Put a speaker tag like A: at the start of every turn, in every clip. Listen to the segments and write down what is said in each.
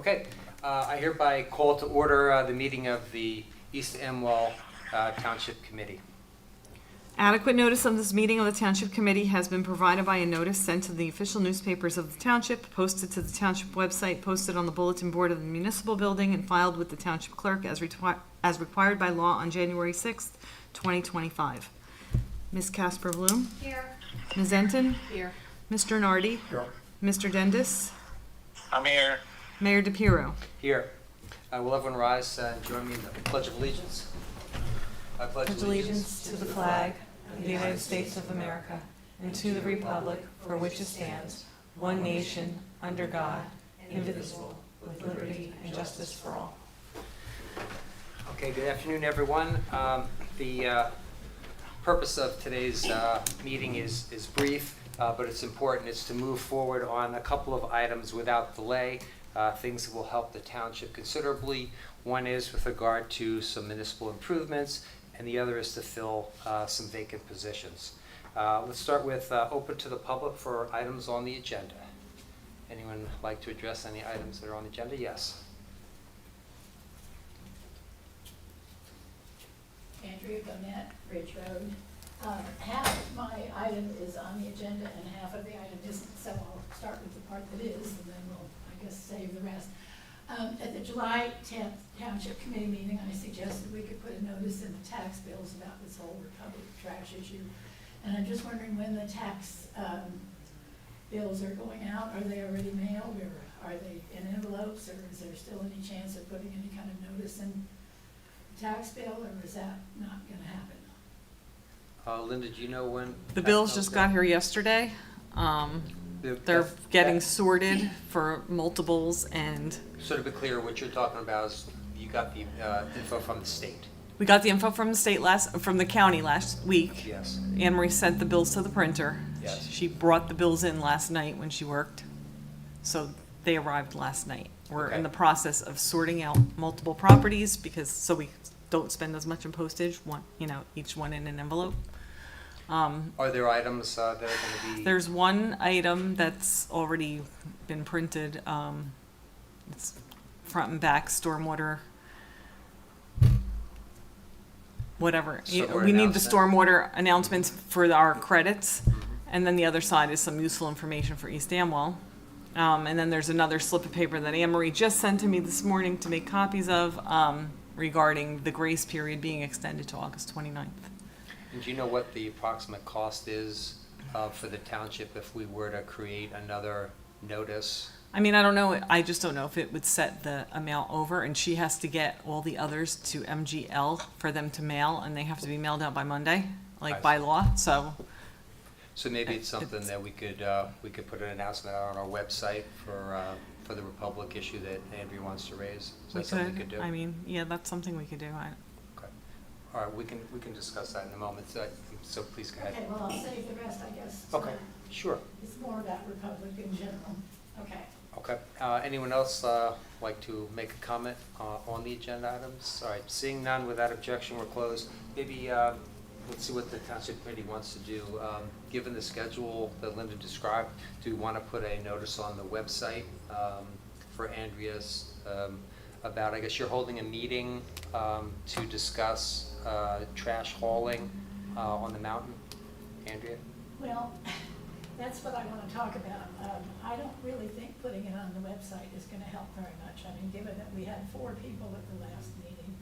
A: Okay, I hereby call to order the meeting of the East Amwell Township Committee.
B: Adequate notice of this meeting of the Township Committee has been provided by a notice sent to the official newspapers of the Township, posted to the Township website, posted on the bulletin board of the municipal building, and filed with the Township Clerk as required by law on January 6th, 2025. Ms. Casper Bloom?
C: Here.
B: Ms. Enton?
C: Here.
B: Mr. Nardi?
D: Here.
B: Mr. Dendis?
D: I'm here.
B: Mayor DePiero?
A: Here, will everyone rise and join me in the Pledge of Allegiance? I pledge
B: allegiance to the flag of the United States of America and to the republic for which it stands, one nation, under God, indivisible, with liberty and justice for all.
A: Okay, good afternoon, everyone. The purpose of today's meeting is brief, but it's important. It's to move forward on a couple of items without delay, things that will help the township considerably. One is with regard to some municipal improvements, and the other is to fill some vacant positions. Let's start with open to the public for items on the agenda. Anyone like to address any items that are on the agenda? Yes.
C: Andrea Bonnet, Ridge Road. Half of my item is on the agenda and half of the item isn't, so I'll start with the part that is, and then we'll, I guess, save the rest. At the July 10th Township Committee meeting, I suggested we could put a notice in the tax bills about this whole Republic trash issue. And I'm just wondering when the tax bills are going out. Are they already mailed, or are they in envelopes, or is there still any chance of putting any kind of notice in the tax bill, or is that not going to happen?
A: Linda, do you know when?
B: The bills just got here yesterday. They're getting sorted for multiples, and
A: So to be clear, what you're talking about is you got the info from the state.
B: we got the info from the state from the county last week.
A: Yes.
B: Anne Marie sent the bills to the printer.
A: Yes.
B: She brought the bills in last night when she worked, so they arrived last night. We're
A: Okay.
B: in the process of sorting out multiple properties so we don't spend as much in postage. Each one in an envelope.
A: Are there items that are going to be?
B: There's one item that's already been printed. It's front and back stormwater. Whatever.
A: Stormwater
B: We need the
A: announcement.
B: stormwater announcements for our credits. And then the other side is some useful information for East Amwell. And then there's another slip of paper that Anne Marie just sent to me this morning to make copies of regarding the grace period being extended to August 29th.
A: And do you know what the approximate cost is for the township if we were to create another notice?
B: I mean, I don't know. I just don't know if it would set the amount over, and she has to get all the others to MGL for them to mail, and they have to be mailed out by Monday,
A: I
B: by
A: see.
B: law. So
A: Maybe it's something that we could put an announcement out on our website for the Republic issue that Andrea wants to raise. Is that something we could do?
B: I mean, yeah, that's something we could do.
A: Okay. All right, we can discuss that in a moment. So please go ahead.
C: Okay, well, I'll save the rest, I guess.
A: Okay, sure.
C: It's more about Republic in general. Okay.
A: Okay. Anyone else like to make a comment on the agenda items? All right, seeing none, without objection, we're closed. Maybe let's see what the Township Committee wants to do. Given the schedule that Linda described, do we want to put a notice on the website for Andrea's about, I guess you're holding a meeting to discuss trash hauling on the mountain, Andrea?
C: Well, that's what I want to talk about. I don't really think putting it on the website is going to help very much. I mean, given that we had 4 people at the last meeting.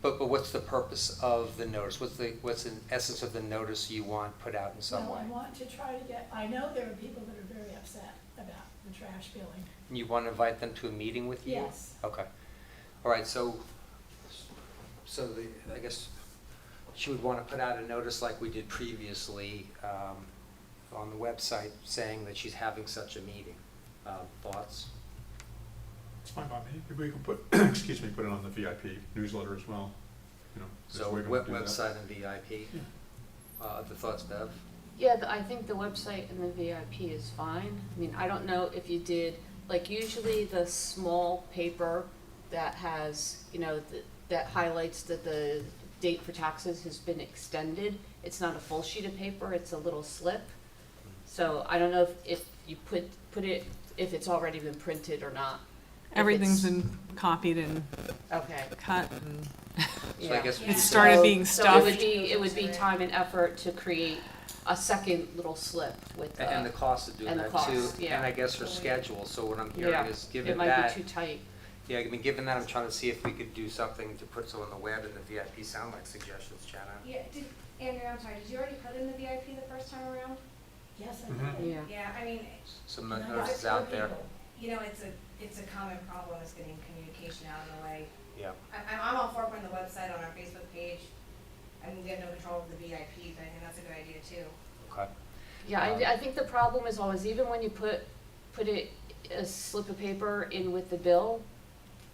A: But what's the purpose of the notice? What's the essence of the notice you want put out in some way?
C: Well, I want to try to get, I know there are people that are very upset about the trash billing.
A: And you want to invite them to a meeting with you?
C: Yes.
A: Okay. All right, so I guess she would want to put out a notice like we did previously on the website saying that she's having such a meeting. Thoughts?
D: It's fine by me. Maybe we can put, put it on the VIP newsletter as well.
A: So website and VIP.
D: Yeah.
A: The thoughts, Bev?
E: Yeah, I think the website and the VIP is fine. I mean, I don't know if you did, like usually the small paper that has, that highlights that the date for taxes has been extended. It's not a full sheet of paper, it's a little slip. So I don't know if you put it, if it's already been printed or not.
B: Everything's been copied and
E: Okay.
B: cut and
A: So I guess we
B: it
A: could-
B: started being
E: So
B: stuffed.
E: it would be time and effort to create a second little slip with
A: And the cost of doing
E: and the
A: that too,
E: cost, yeah.
A: and I guess her schedule, so what I'm hearing
E: yeah,
A: is,
E: it
A: given
E: might
A: that,
E: be too tight.
A: yeah, I mean, given that, I'm trying to see if we could do something to put some on the web, and the VIP sound like suggestions, Jana.
F: Yeah, Andrew, I'm sorry, did you already put in the VIP the first time around?
C: Yes, I
D: Mhm.
C: did.
E: Yeah.
F: Yeah, I mean,
A: Some
C: And I got
A: notices
C: 4
A: out there,
C: people.
F: you know, it's a common problem is getting communication out of the way.
A: yeah.
F: I'm all for putting the website on our Facebook page. I mean, we have no control of the VIP, but I think that's a good idea too.
A: Okay.
E: Yeah, I think the problem is always, even when you put it, a slip of paper in with the bill,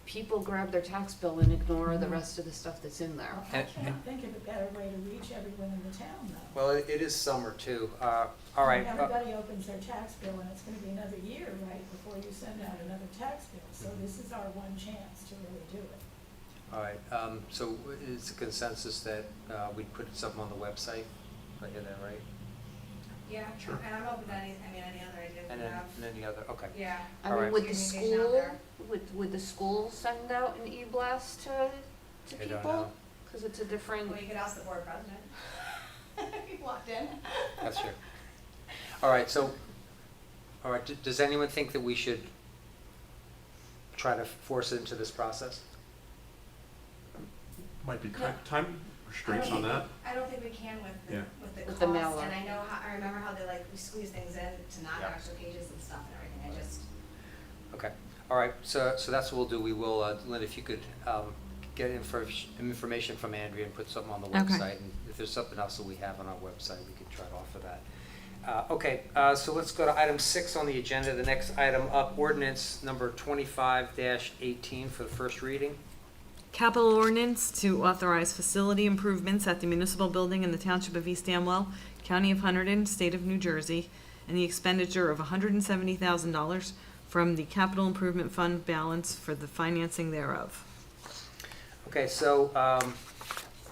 E: people grab their tax bill and ignore the rest of the stuff that's in there.
C: Well, I can't think of a better way to reach everyone in the town, though.
A: Well, it is summer too, all right,
C: Everybody opens their tax bill, and it's gonna be another year, right, before you send out another tax bill, so this is our one chance to really do it.
A: all right, so is the consensus that, we'd put something on the website? Did I hear that right?
F: Yeah,
D: Sure.
F: and I'm open to any other ideas
A: And
F: we
A: then,
F: have.
A: and any other, okay.
F: Yeah.
E: I
A: All
E: mean,
A: right.
E: would the
F: Communication out
E: school,
F: there.
E: would the school send out an e-blast to
A: I don't
E: people?
A: know.
E: Cause it's a different,
F: Well, you could ask the board president. If he walked in.
A: That's true. All right, so, all right, does anyone think that we should try to force it into this process?
D: Might be time restraints on that.
F: I don't think we can with
D: Yeah.
F: with the
E: With
F: cost,
E: the mailer.
F: and I remember how they we squeeze things in to not have
A: Yeah.
F: extra pages and stuff and everything, I just.
A: Okay, all right, so that's what we'll do, we will, Lynn, if you could, get information from Andrea and put something on the
B: Okay.
A: website, and if there's something else that we have on our website, we could try to offer that. Okay, so let's go to item 6 on the agenda, the next item up, ordinance number 25-18 for the first reading.
B: Capital ordinance to authorize facility improvements at the municipal building in the Township of East Amwell, County of Hunterdon, State of New Jersey, and the expenditure of $170,000 from the Capital Improvement Fund balance for the financing thereof.
A: Okay, so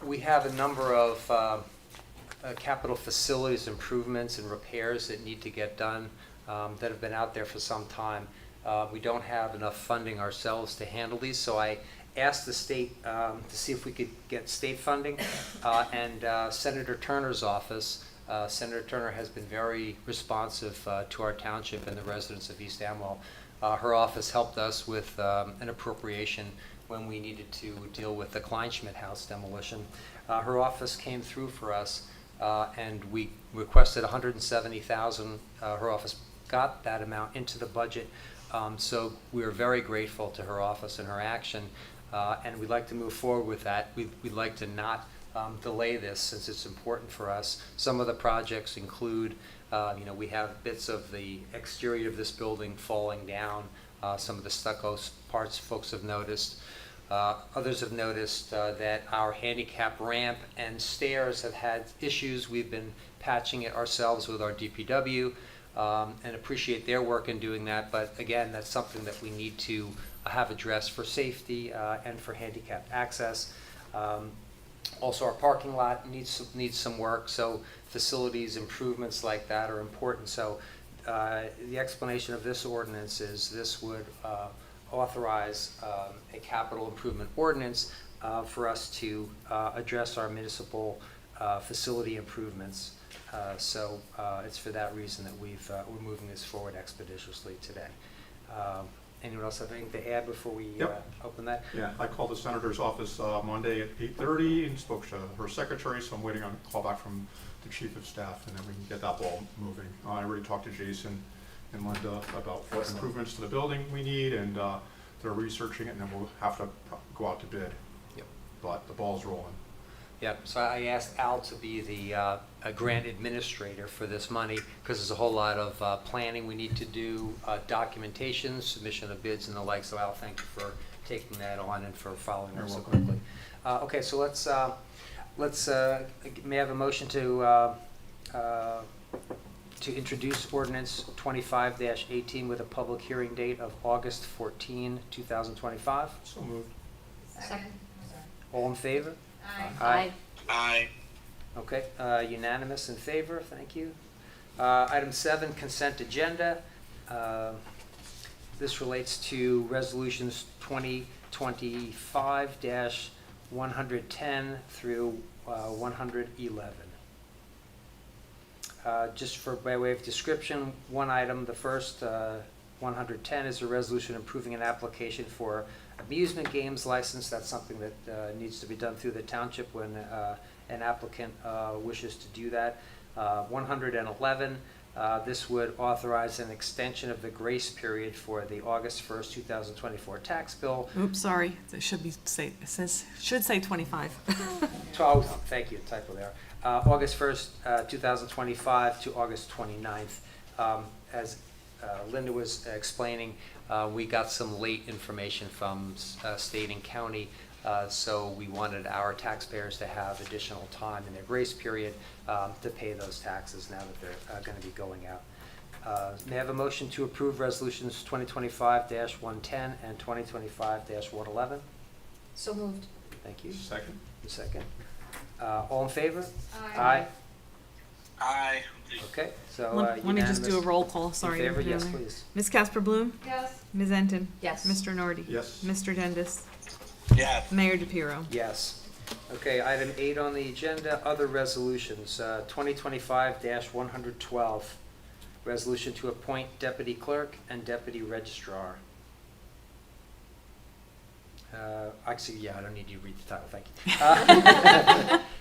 A: we have a number of capital facilities improvements and repairs that need to get done that have been out there for some time. We don't have enough funding ourselves to handle these, so I asked the state to see if we could get state funding, and Senator Turner's office, Senator Turner has been very responsive to our township and the residents of East Amwell. Her office helped us with an appropriation when we needed to deal with the Kleinschmidt house demolition. Her office came through for us, and we requested $170,000. Her office got that amount into the budget, so we're very grateful to her office and her action, and we'd like to move forward with that. We'd like to not delay this since it's important for us. Some of the projects include, we have bits of the exterior of this building falling down, some of the stucco parts folks have noticed. Others have noticed that our handicap ramp and stairs have had issues. We've been patching it ourselves with our DPW, and appreciate their work in doing that. But again, that's something that we need to have addressed for safety and for handicapped access. Also, our parking lot needs some work, so facilities improvements like that are important. So the explanation of this ordinance is this would authorize a capital improvement ordinance for us to address our municipal facility improvements. So it's for that reason that we're moving this forward expeditiously today. Anyone else have anything to add before we open that?
D: Yeah, I called the senator's office Monday at 8:30 and spoke to her secretary, so I'm waiting on a call back from the chief of staff, and then we can get that ball moving. I already talked to Jason and Linda about what improvements to the building we need, and they're researching it, and then we'll have to go out to bid.
A: Yep.
D: But the ball's rolling.
A: Yeah, so I asked Al to be the a grant administrator for this money, because there's a whole lot of planning we need to do, documentation, submission of bids and the like. So Al, thank you for taking that on and for following
D: You're
A: us so
D: welcome.
A: quickly. Okay, so let's may I have a motion to introduce ordinance 25-18 with a public hearing date of August 14, 2025.
D: So moved.
E: Second.
A: All in favor?
F: Aye.
E: Aye.
A: Okay, unanimous in favor, thank you. Item 7, consent agenda. This relates to resolutions 2025-110 through 111. Just by way of description, one item, the first 110 is a resolution approving an application for amusement games license. That's something that needs to be done through the township when an applicant wishes to do that. 111, this would authorize an extension of the grace period for the August 1st, 2024 tax bill.
B: Oops, sorry, it should say 25.
A: 12, thank you, typo there. August 1st, 2025 to August 29th. As Linda was explaining, we got some late information from state and county, so we wanted our taxpayers to have additional time in their grace period to pay those taxes now that they're going to be going out. May I have a motion to approve resolutions 2025-110 and 2025-111?
E: So moved.
A: Thank you.
D: Second?
A: Second. All in favor?
E: Aye.
G: Aye.
A: Okay, so
B: Let me just do a
A: unanimous.
B: roll call, sorry.
A: In favor? Yes,
B: Taylor.
A: please.
B: Ms. Casper Bloom?
F: Yes.
B: Ms. Enton?
E: Yes.
B: Mr. Nardi?
D: Yes.
B: Mr. Dendis?
G: Yes.
B: Mayor DePiero?
A: Yes. Okay, item 8 on the agenda, other resolutions, 2025-112, resolution to appoint deputy clerk and deputy registrar. Actually, yeah, I don't need you to read the title, thank you.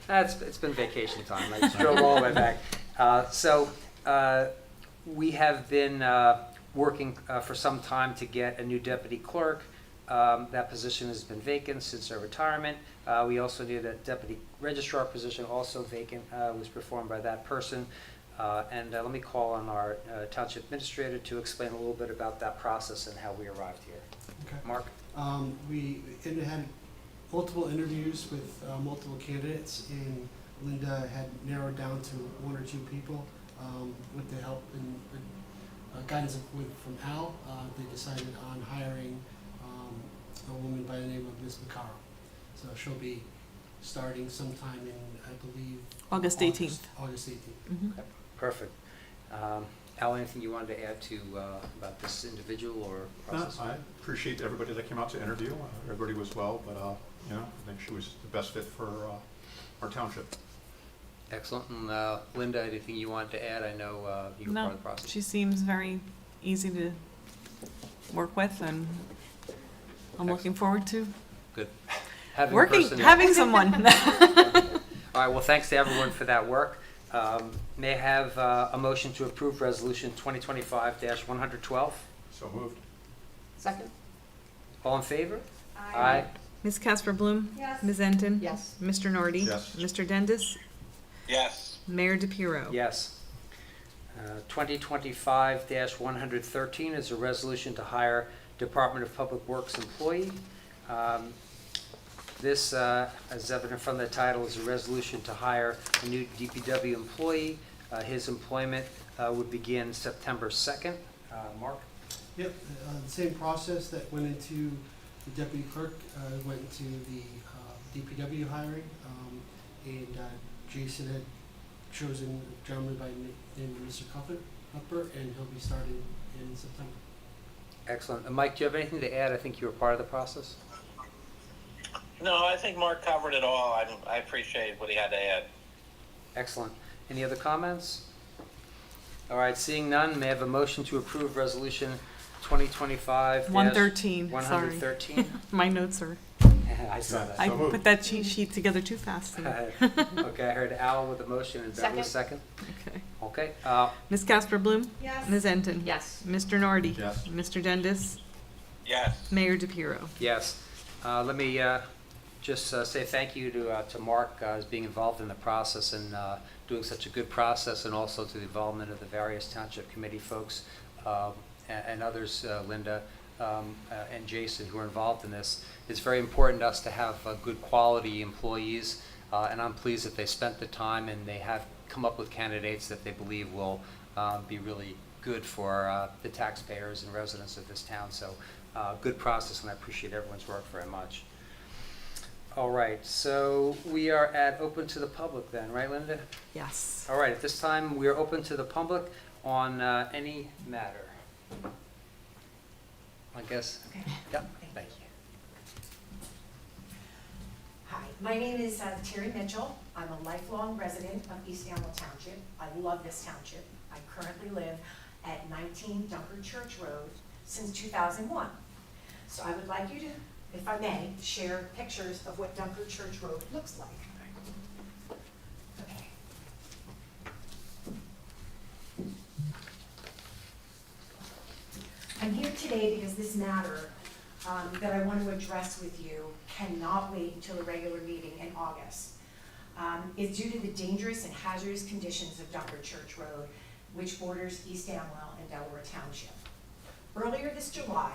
A: It's been vacation time, I just drove all the way back. We have been working for some time to get a new deputy clerk. That position has been vacant since her retirement. We also knew that deputy registrar position, also vacant, was performed by that person. And let me call on our township administrator to explain a little bit about that process and how we arrived here.
H: Okay.
A: Mark?
H: We had multiple interviews with multiple candidates, and Linda had narrowed down to 1 or 2 people. With the help and guidance from Al, they decided on hiring a woman by the name of Ms. Macaro. So she'll be starting sometime in, I believe,
B: August 18th.
H: August 18th.
B: Mhm.
A: Perfect. Al, anything you wanted to add to about this individual or process?
D: I appreciate everybody that came out to interview. Everybody was well, but I think she was the best fit for our township.
A: Excellent. And Linda, anything you wanted to add? I know you were part of the process.
B: She seems very easy to work with, and I'm looking forward to
A: Good. Having
B: having someone.
A: All right, well, thanks to everyone for that work. May I have a motion to approve resolution 2025-112?
D: So moved.
E: Second?
A: All in favor?
B: Ms. Casper Bloom?
F: Yes.
B: Ms. Enton?
E: Yes.
B: Mr. Nardi?
D: Yes.
B: Mr. Dendis?
G: Yes.
B: Mayor DePiero?
A: Yes. 2025-113 is a resolution to hire Department of Public Works employee. This, as evident from the title, is a resolution to hire a new DPW employee. His employment would begin September 2nd. Mark?
H: Yep, the same process that went into the deputy clerk went into the DPW hiring, and Jason had chosen a gentleman by the name of Mr. Cuthbert, and he'll be starting in September.
A: Excellent. Mike, do you have anything to add? I think you were part of the process.
G: No, I think Mark covered it all. I appreciate what he had to add.
A: Excellent. Any other comments? All right, seeing none, may I have a motion to approve resolution 2025-113?
B: 113, sorry.
A: 113?
B: My notes are,
A: I saw that.
B: I
D: So moved.
B: put that cheat sheet together too fast.
A: Okay, I heard Al with the motion and Bev with the second.
B: Okay.
A: Okay,
B: Ms. Casper Bloom?
F: Yes.
B: Ms. Enton?
E: Yes.
B: Mr. Nardi?
D: Yes.
B: Mr. Dendis?
G: Yes.
B: Mayor DePiero?
A: yes. Let me just say thank you to Mark as being involved in the process and doing such a good process, and also to the involvement of the various township committee folks and others, Linda and Jason, who are involved in this. It's very important to us to have good quality employees, and I'm pleased that they spent the time and they have come up with candidates that they believe will be really good for the taxpayers and residents of this town. So good process, and I appreciate everyone's work very much. All right, so we are at open to the public then, right, Linda?
B: Yes.
A: All right, at this time, we are open to the public on any matter. I guess.
I: Okay.
A: Yep, thank you.
I: Hi, my name is Terry Mitchell. I'm a lifelong resident of East Amwell Township. I love this township. I currently live at 19 Dunker Church Road since 2001. So I would like you to, if I may, share pictures of what Dunker Church Road looks like. Okay. I'm here today because this matter that I want to address with you cannot wait until a regular meeting in August. It's due to the dangerous and hazardous conditions of Dunker Church Road, which borders East Amwell and Delaware Township. Earlier this July,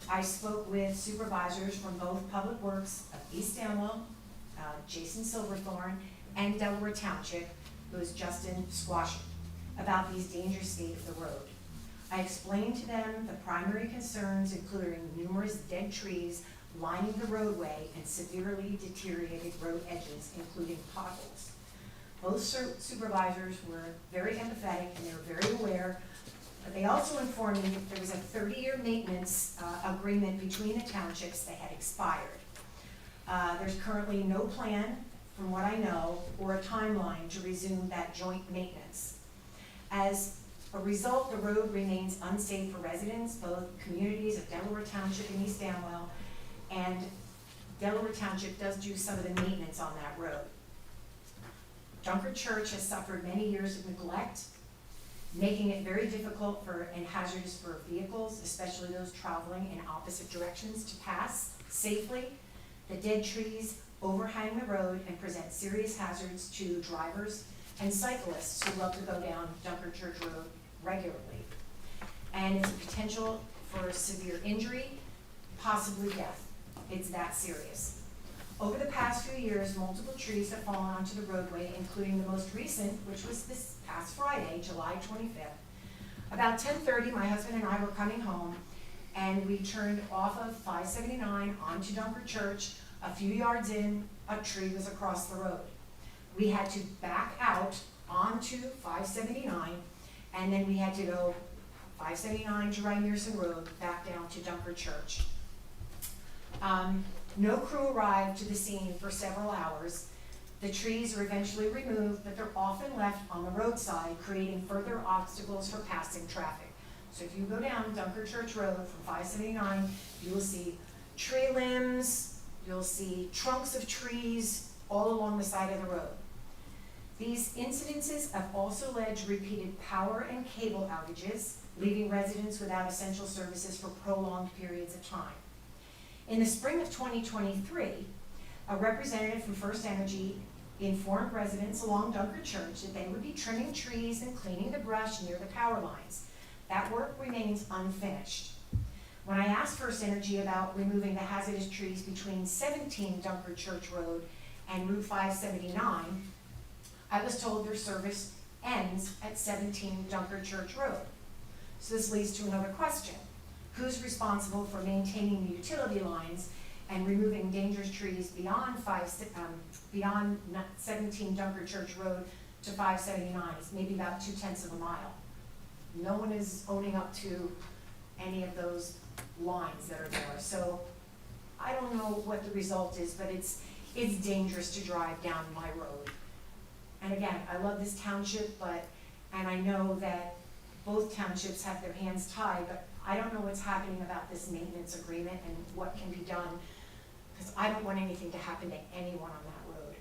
I: I spoke with supervisors from both Public Works of East Amwell, Jason Silverthorne, and Delaware Township, who is Justin Squashing, about these dangerous state of the road. I explained to them the primary concerns, including numerous dead trees lining the roadway and severely deteriorated road edges, including potholes. Both supervisors were very empathetic and they were very aware, but they also informed me that there was a 30-year maintenance agreement between the townships that had expired. There's currently no plan, from what I know, or a timeline to resume that joint maintenance. As a result, the road remains unsafe for residents, both communities of Delaware Township and East Amwell, and Delaware Township does do some of the maintenance on that road. Dunker Church has suffered many years of neglect, making it very difficult and hazardous for vehicles, especially those traveling in opposite directions, to pass safely. The dead trees overhang the road and present serious hazards to drivers and cyclists who love to go down Dunker Church Road regularly. And it's a potential for severe injury, possibly death. It's that serious. Over the past few years, multiple trees have fallen onto the roadway, including the most recent, which was this past Friday, July 25th. About 10:30, my husband and I were coming home, and we turned off of 579 onto Dunker Church. A few yards in, a tree was across the road. We had to back out onto 579, and then we had to go 579 to Rymerson Road, back down to Dunker Church. No crew arrived to the scene for several hours. The trees were eventually removed, but they're often left on the roadside, creating further obstacles for passing traffic. So if you go down Dunker Church Road from 579, you will see tree limbs, you'll see trunks of trees all along the side of the road. These incidences have also led to repeated power and cable outages, leaving residents without essential services for prolonged periods of time. In the spring of 2023, a representative from First Energy informed residents along Dunker Church that they would be trimming trees and cleaning the brush near the power lines. That work remains unfinished. When I asked First Energy about removing the hazardous trees between 17 Dunker Church Road and Route 579, I was told their service ends at 17 Dunker Church Road. So this leads to another question. Who's responsible for maintaining the utility lines and removing dangerous trees beyond 17 Dunker Church Road to 579? It's maybe about 2/10 of a mile. No one is owning up to any of those lines that are there. So I don't know what the result is, but it's dangerous to drive down my road. And again, I love this township, and I know that both townships have their hands tied, but I don't know what's happening about this maintenance agreement and what can be done, because I don't want anything to happen to anyone on that road.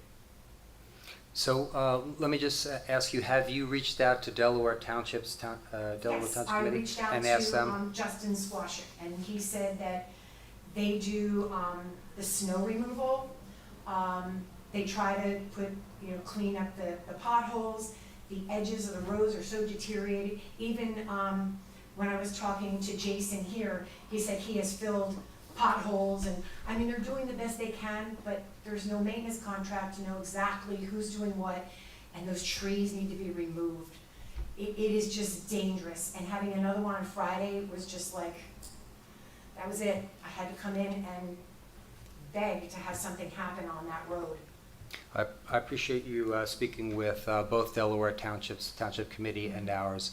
A: So let me just ask you, have you reached out to Delaware Township's Delaware Township
I: I
A: Committee
I: reached out
A: and asked
I: to
A: them?
I: Justin Squashing, and he said that they do the snow removal. They try to clean up the potholes. The edges of the roads are so deteriorated. Even when I was talking to Jason here, he said he has filled potholes, and I mean, they're doing the best they can, but there's no maintenance contract to know exactly who's doing what, and those trees need to be removed. It is just dangerous, and having another one on Friday was just like, that was it. I had to come in and beg to have something happen on that road.
A: I appreciate you speaking with both Delaware Township Committee and ours.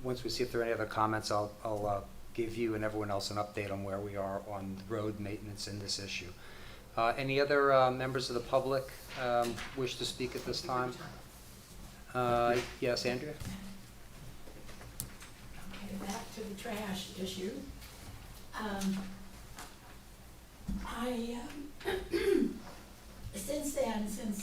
A: Once we see if there are any other comments, I'll give you and everyone else an update on where we are on road maintenance in this issue. Any other members of the public wish to speak at this time? Yes, Andrea?
C: Okay, back to the trash issue. Since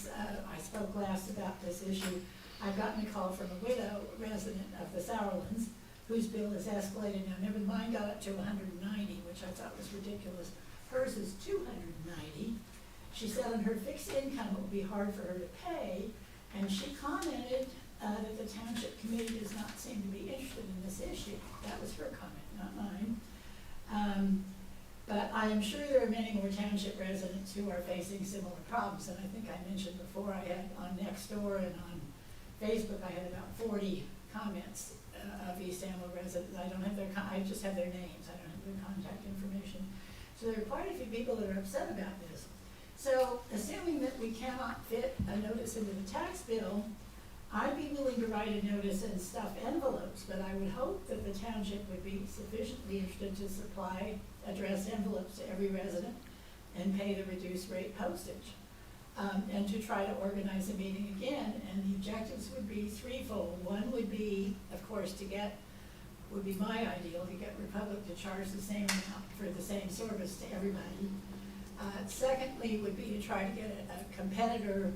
C: I spoke last about this issue, I've gotten a call from a widow resident of the Sourlands whose bill is escalated now. Never mind, got up to 190, which I thought was ridiculous. Hers is 290. She said on her fixed income it would be hard for her to pay, and she commented that the township committee does not seem to be interested in this issue. That was her comment, not mine. But I am sure there are many more township residents who are facing similar problems, and I think I mentioned before I had on Nextdoor and on Facebook, I had about 40 comments of East Amwell residents. I don't have their, I just have their names, I don't have their contact information. So there are quite a few people that are upset about this. So assuming that we cannot fit a notice into the tax bill, I'd be willing to write a notice and stuff envelopes, but I would hope that the township would be sufficiently interested to supply addressed envelopes to every resident and pay the reduced rate postage. And to try to organize a meeting again, and the objectives would be threefold. One would be, of course, would be my ideal, to get Republic to charge the same amount for the same service to everybody. Secondly would be to try to get a competitor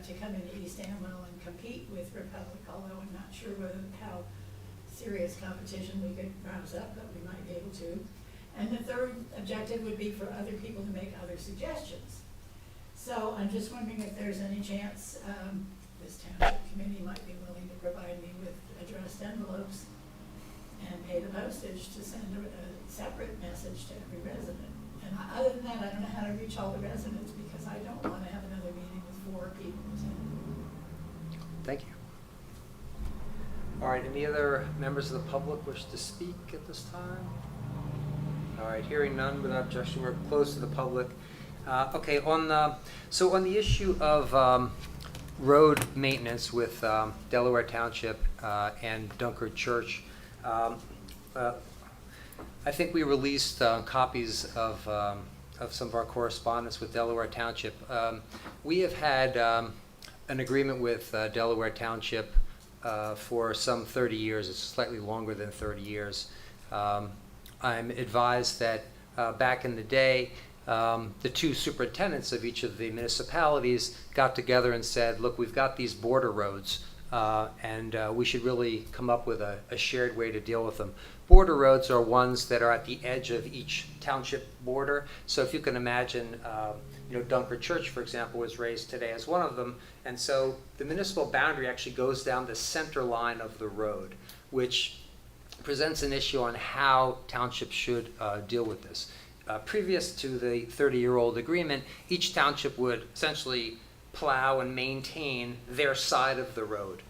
C: to come into East Amwell and compete with Republic, although I'm not sure how serious competition we could rouse up, but we might be able to. And the third objective would be for other people to make other suggestions. So I'm just wondering if there's any chance this township committee might be willing to provide me with addressed envelopes and pay the postage to send a separate message to every resident. And other than that, I don't know how to reach all the residents because I don't want to have another meeting with 4 people attending.
A: Thank you. All right, any other members of the public wish to speak at this time? All right, hearing none without objection, we're closed to the public. Okay, on the issue of road maintenance with Delaware Township and Dunkard Church, I think we released copies of some of our correspondence with Delaware Township. We have had an agreement with Delaware Township for some 30 years. It's slightly longer than 30 years. I'm advised that back in the day, the 2 superintendents of each of the municipalities got together and said, look, we've got these border roads, and we should really come up with a shared way to deal with them. Border roads are ones that are at the edge of each township border. So if you can imagine, Dunkard Church, for example, was raised today as one of them. And so the municipal boundary actually goes down the center line of the road, which presents an issue on how townships should deal with this. Previous to the 30-year-old agreement, each township would essentially plow and maintain their side of the road.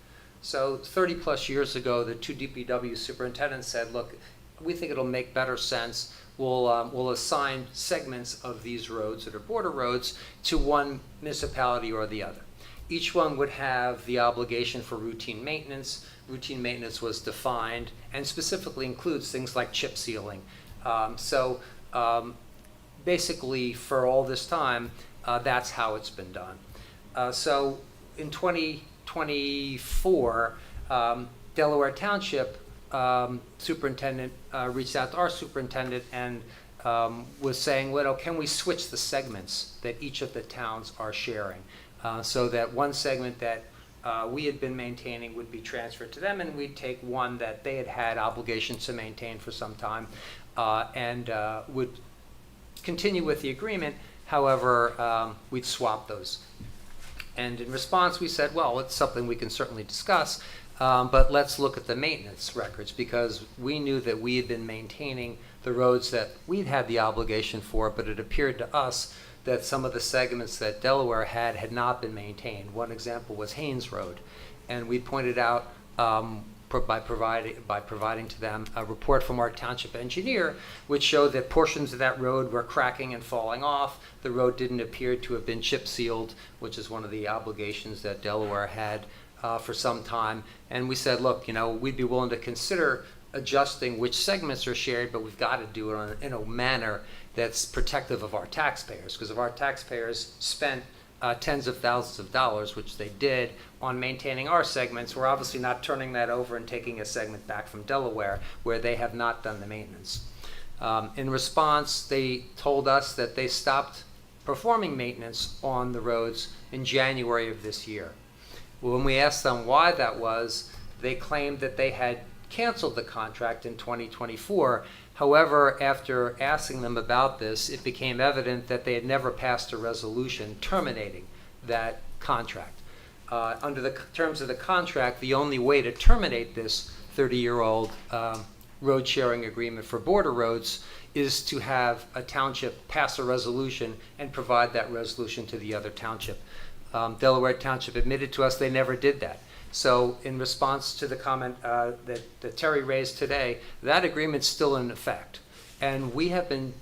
A: So 30 plus years ago, the 2 DPW superintendents said, look, we think it'll make better sense. We'll assign segments of these roads that are border roads to one municipality or the other. Each one would have the obligation for routine maintenance. Routine maintenance was defined and specifically includes things like chip sealing. Basically, for all this time, that's how it's been done. So in 2024, Delaware Township superintendent reached out to our superintendent and was saying, well, can we switch the segments that each of the towns are sharing so that one segment that we had been maintaining would be transferred to them, and we'd take one that they had had obligations to maintain for some time and would continue with the agreement. However, we'd swap those. And in response, we said, well, it's something we can certainly discuss, but let's look at the maintenance records, because we knew that we had been maintaining the roads that we'd had the obligation for, but it appeared to us that some of the segments that Delaware had not been maintained. One example was Haynes Road, and we pointed out by providing to them a report from our township engineer, which showed that portions of that road were cracking and falling off. The road didn't appear to have been chip sealed, which is one of the obligations that Delaware had for some time. And we said, look, we'd be willing to consider adjusting which segments are shared, but we've got to do it in a manner that's protective of our taxpayers. Because if our taxpayers spent tens of thousands of dollars, which they did, on maintaining our segments, we're obviously not turning that over and taking a segment back from Delaware where they have not done the maintenance. In response, they told us that they stopped performing maintenance on the roads in January of this year. When we asked them why that was, they claimed that they had canceled the contract in 2024. However, after asking them about this, it became evident that they had never passed a resolution terminating that contract. Under the terms of the contract, the only way to terminate this 30-year-old road sharing agreement for border roads is to have a township pass a resolution and provide that resolution to the other township. Delaware Township admitted to us they never did that. So in response to the comment that Terry raised today, that agreement's still in effect. And we have been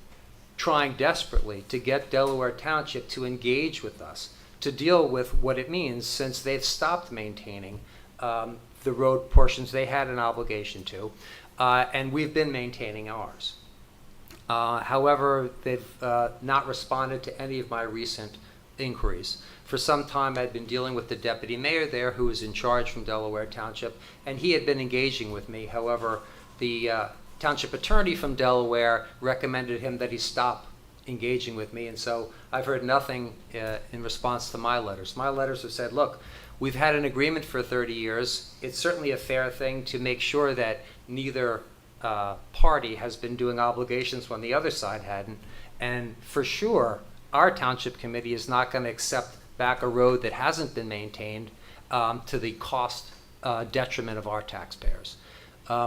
A: trying desperately to get Delaware Township to engage with us to deal with what it means, since they've stopped maintaining the road portions they had an obligation to, and we've been maintaining ours. However, they've not responded to any of my recent inquiries. For some time, I'd been dealing with the deputy mayor there, who was in charge from Delaware Township, and he had been engaging with me. However, the township attorney from Delaware recommended him that he stop engaging with me, and so I've heard nothing in response to my letters. My letters have said, look, we've had an agreement for 30 years. It's certainly a fair thing to make sure that neither party has been doing obligations when the other side hadn't, and for sure, our township committee is not going to accept back a road that hasn't been maintained to the cost detriment of our taxpayers.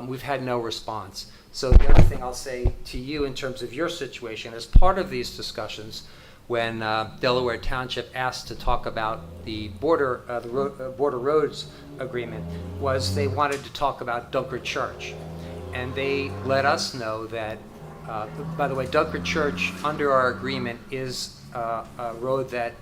A: We've had no response. So the other thing I'll say to you in terms of your situation, as part of these discussions, when Delaware Township asked to talk about the border roads agreement, was they wanted to talk about Dunkard Church. And they let us know that, by the way, Dunkard Church, under our agreement, is a road that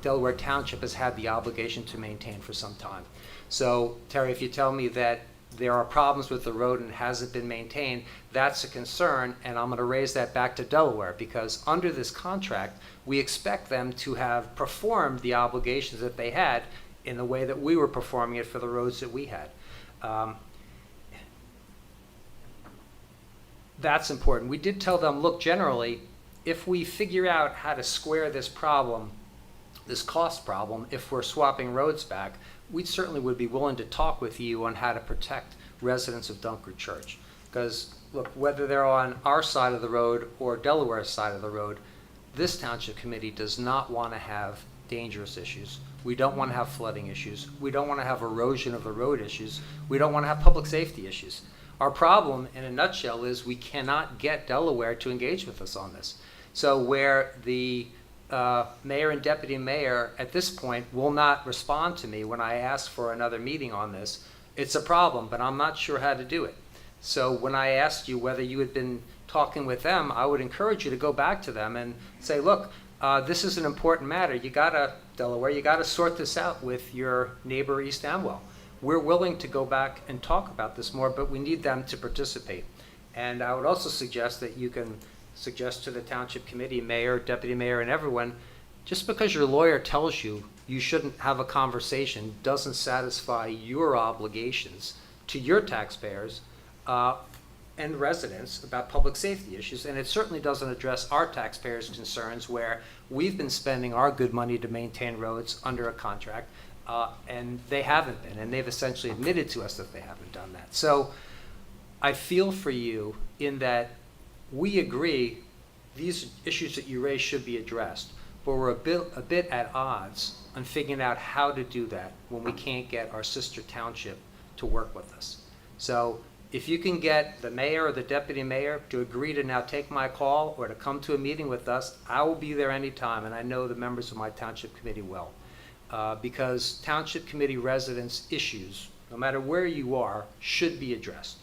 A: Delaware Township has had the obligation to maintain for some time. So, Terry, if you tell me that there are problems with the road and it hasn't been maintained, that's a concern, and I'm going to raise that back to Delaware, because under this contract, we expect them to have performed the obligations that they had in the way that we were performing it for the roads that we had. That's important. We did tell them, look, generally, if we figure out how to square this problem, this cost problem, if we're swapping roads back, we certainly would be willing to talk with you on how to protect residents of Dunkard Church. Because, look, whether they're on our side of the road or Delaware's side of the road, this township committee does not want to have dangerous issues. We don't want to have flooding issues. We don't want to have erosion of the road issues. We don't want to have public safety issues. Our problem, in a nutshell, is we cannot get Delaware to engage with us on this. So where the mayor and deputy mayor at this point will not respond to me when I ask for another meeting on this, it's a problem, but I'm not sure how to do it. So when I asked you whether you had been talking with them, I would encourage you to go back to them and say, look, this is an important matter. Delaware, you gotta sort this out with your neighbor East Amwell. We're willing to go back and talk about this more, but we need them to participate. And I would also suggest that you can suggest to the township committee, mayor, deputy mayor, and everyone, just because your lawyer tells you you shouldn't have a conversation doesn't satisfy your obligations to your taxpayers and residents about public safety issues. And it certainly doesn't address our taxpayers' concerns, where we've been spending our good money to maintain roads under a contract, and they haven't been, and they've essentially admitted to us that they haven't done that. So I feel for you in that we agree these issues that you raised should be addressed, but we're a bit at odds on figuring out how to do that when we can't get our sister township to work with us. So if you can get the mayor or the deputy mayor to agree to now take my call or to come to a meeting with us, I will be there anytime, and I know the members of my township committee will. Because township committee residents' issues, no matter where you are, should be addressed.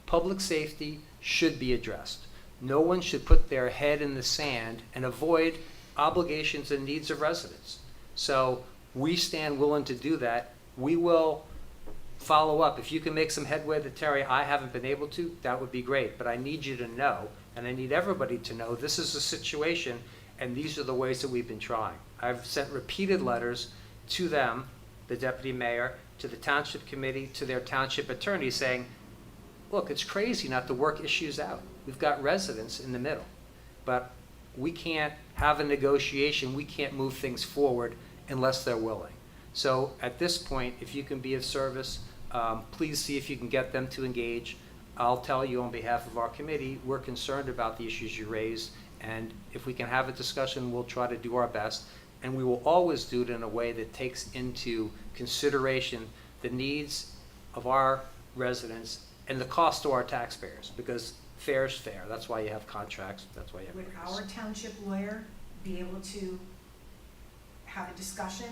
A: Public safety should be addressed. No one should put their head in the sand and avoid obligations and needs of residents. So we stand willing to do that. We will follow up. If you can make some headway to Terry, I haven't been able to, that would be great. But I need you to know, and I need everybody to know, this is the situation, and these are the ways that we've been trying. I've sent repeated letters to them, the deputy mayor, to the township committee, to their township attorney, saying, look, it's crazy not to work issues out. We've got residents in the middle, but we can't have a negotiation, we can't move things forward unless they're willing. So at this point, if you can be of service, please see if you can get them to engage. I'll tell you on behalf of our committee, we're concerned about the issues you raised, and if we can have a discussion, we'll try to do our best. And we will always do it in a way that takes into consideration the needs of our residents and the cost to our taxpayers, because fair is fair. That's why you have contracts, that's why you have
I: Would
A: agreements.
I: our township lawyer be able to have a discussion?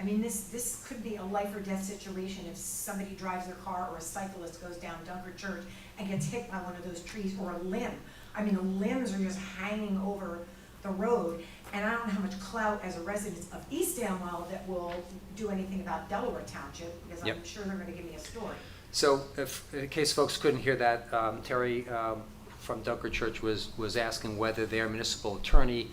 I: I mean, this could be a life or death situation if somebody drives their car or a cyclist goes down Dunkard Church and gets hit by one of those trees, or a limb. I mean, the limbs are just hanging over the road, and I don't know how much clout as a resident of East Amwell that will do anything about Delaware Township, because I'm
A: Yep.
I: sure they're gonna give me a story.
A: So if, in case folks couldn't hear that, Terry from Dunkard Church was asking whether their municipal attorney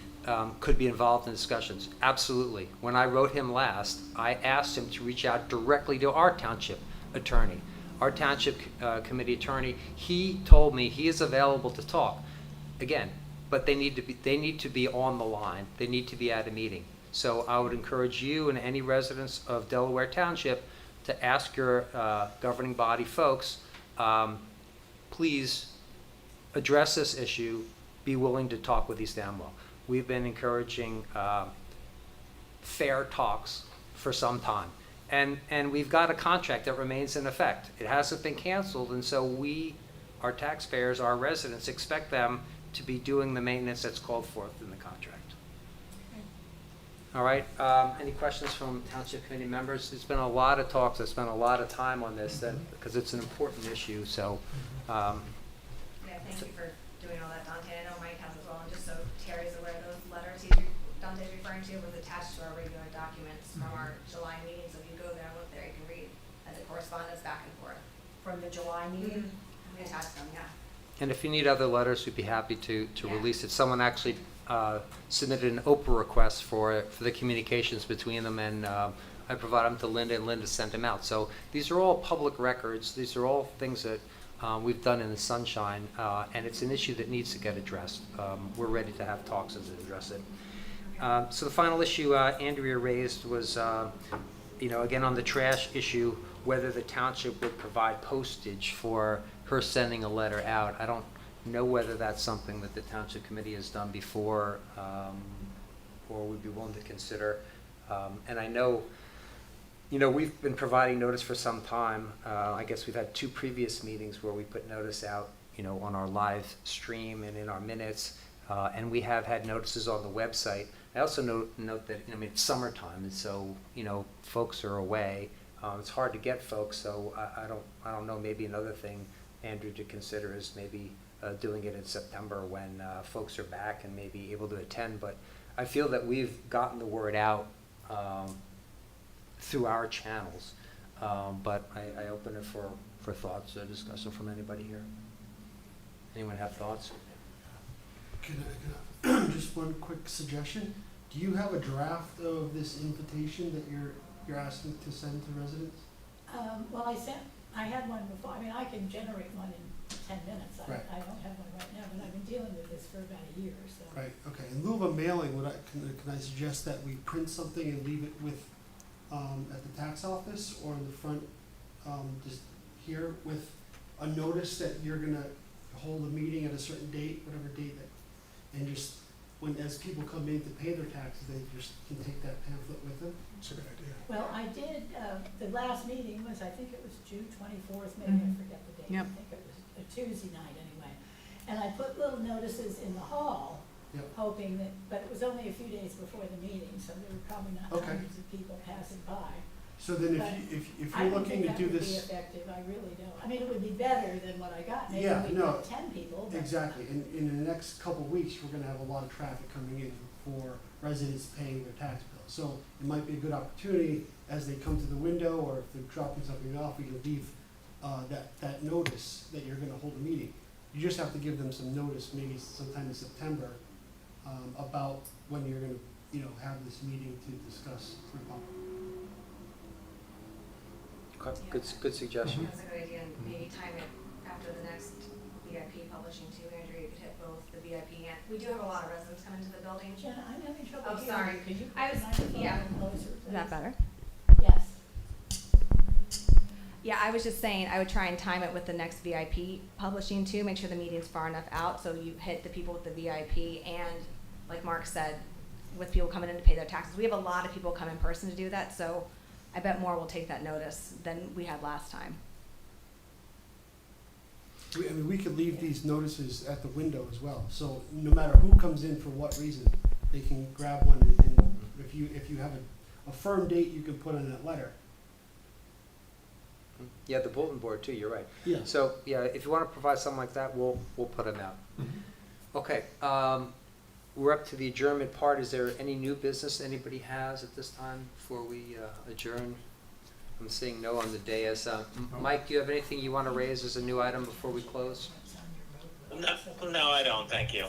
A: could be involved in discussions. Absolutely. When I wrote him last, I asked him to reach out directly to our township attorney, our township committee attorney. He told me he is available to talk. Again, but they need to be on the line. They need to be at a meeting. So I would encourage you and any residents of Delaware Township to ask your governing body folks, please address this issue, be willing to talk with East Amwell. We've been encouraging fair talks for some time. And we've got a contract that remains in effect. It hasn't been canceled, and so we, our taxpayers, our residents, expect them to be doing the maintenance that's called forth in the contract. All right, any questions from township committee members? There's been a lot of talks, I spent a lot of time on this, because it's an important issue, so.
F: Yeah, thank you for doing all that, Dante. I know Mike has as well, and just so Terry's aware, those letters Dante's referring to was attached to our regular documents from our July meeting, so if you go there and look there, you can read the correspondence back and forth.
I: From the July meeting?
F: We attached them, yeah.
A: And if you need other letters, we'd be happy to
F: Yeah.
A: release it. Someone actually submitted an Oprah request for the communications between them, and I provide them to Linda, and Linda sent them out. So these are all public records. These are all things that we've done in the sunshine, and it's an issue that needs to get addressed. We're ready to have talks as to address it. So the final issue Andrea raised was, again, on the trash issue, whether the township would provide postage for her sending a letter out. I don't know whether that's something that the township committee has done before, or would be willing to consider. And I know, we've been providing notice for some time. I guess we've had 2 previous meetings where we put notice out, on our live stream and in our minutes, and we have had notices on the website. I also note that, it's summertime, and so, folks are away. It's hard to get folks, so I don't know, maybe another thing, Andrew, to consider is maybe doing it in September when folks are back and maybe able to attend. But I feel that we've gotten the word out through our channels. But I open it for thoughts or discussion from anybody here. Anyone have thoughts?
H: Can I just one quick suggestion? Do you have a draft of this invitation that you're asking to send to residents?
C: Well, I had one before. I can generate one in 10 minutes.
H: Right.
C: I don't have one right now, but I've been dealing with this for about a year, so.
H: Right, okay. In lieu of a mailing, can I suggest that we print something and leave it with, at the tax office or in the front, just here with a notice that you're gonna hold a meeting at a certain date, whatever date that, and just, as people come in to pay their taxes, they just can take that pamphlet with them?
D: It's a good idea.
C: Well, I did, the last meeting was, I think it was June 24th, maybe, I forget the date.
B: Yep.
C: I think it was a Tuesday night anyway. And I put little notices in the hall,
H: Yep.
C: hoping that, but it was only a few days before the meeting, so there were probably not
H: Okay.
C: hundreds of people passing by.
H: So then
C: But
H: if
C: I
H: you're
C: don't
H: looking
C: think
H: to
C: that
H: do
C: would be
H: this,
C: effective, I really don't. I mean, it would be better than what I got. Maybe
H: Yeah,
C: we'd
H: no,
C: get 10 people, but.
H: exactly, in the next couple of weeks, we're gonna have a lot of traffic coming in for residents paying their tax bills. So it might be a good opportunity as they come to the window, or if they're dropping something off, we can leave, that notice that you're gonna hold a meeting. You just have to give them some notice, maybe sometime in September, about when you're gonna, have this meeting to discuss Republic.
A: Okay, good suggestion.
F: That's a good idea, and maybe time it after the next VIP publishing too, Andrew, you could hit both the VIP and, we do have a lot of residents come into the building.
C: Jenna, I'm having trouble
F: Oh,
C: hearing
F: sorry.
C: you. Could you
F: I
C: put
F: was-
C: the microphone
F: yeah.
C: a little closer,
J: Is that
C: please?
J: better?
C: Yes.
J: Yeah, I was just saying, I would try and time it with the next VIP publishing too, make sure the meeting's far enough out, so you hit the people with the VIP, and like Mark said, with people coming in to pay their taxes. We have a lot of people come in person to do that, so I bet more will take that notice than we had last time.
H: We could leave these notices at the window as well, so no matter who comes in for what reason, they can grab one, and if you have a firm date, you can put in that letter.
A: Yeah, the bulletin board too, you're right.
H: Yeah.
A: So, yeah, if you want to provide something like that, we'll put it out. Okay, we're up to the adjournment part. Is there any new business anybody has at this time before we adjourn? I'm seeing no on the dais. Mike, do you have anything you want to raise as a new item before we close?
G: No, I don't, thank you.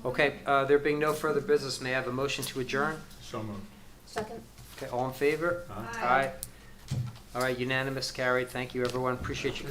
A: Okay, there being no further business, may I have a motion to adjourn?
D: So moved.
J: Second.
A: Okay, all in favor?
D: Aye.
A: Aye. All right, unanimous, carried. Thank you, everyone. Appreciate you coming.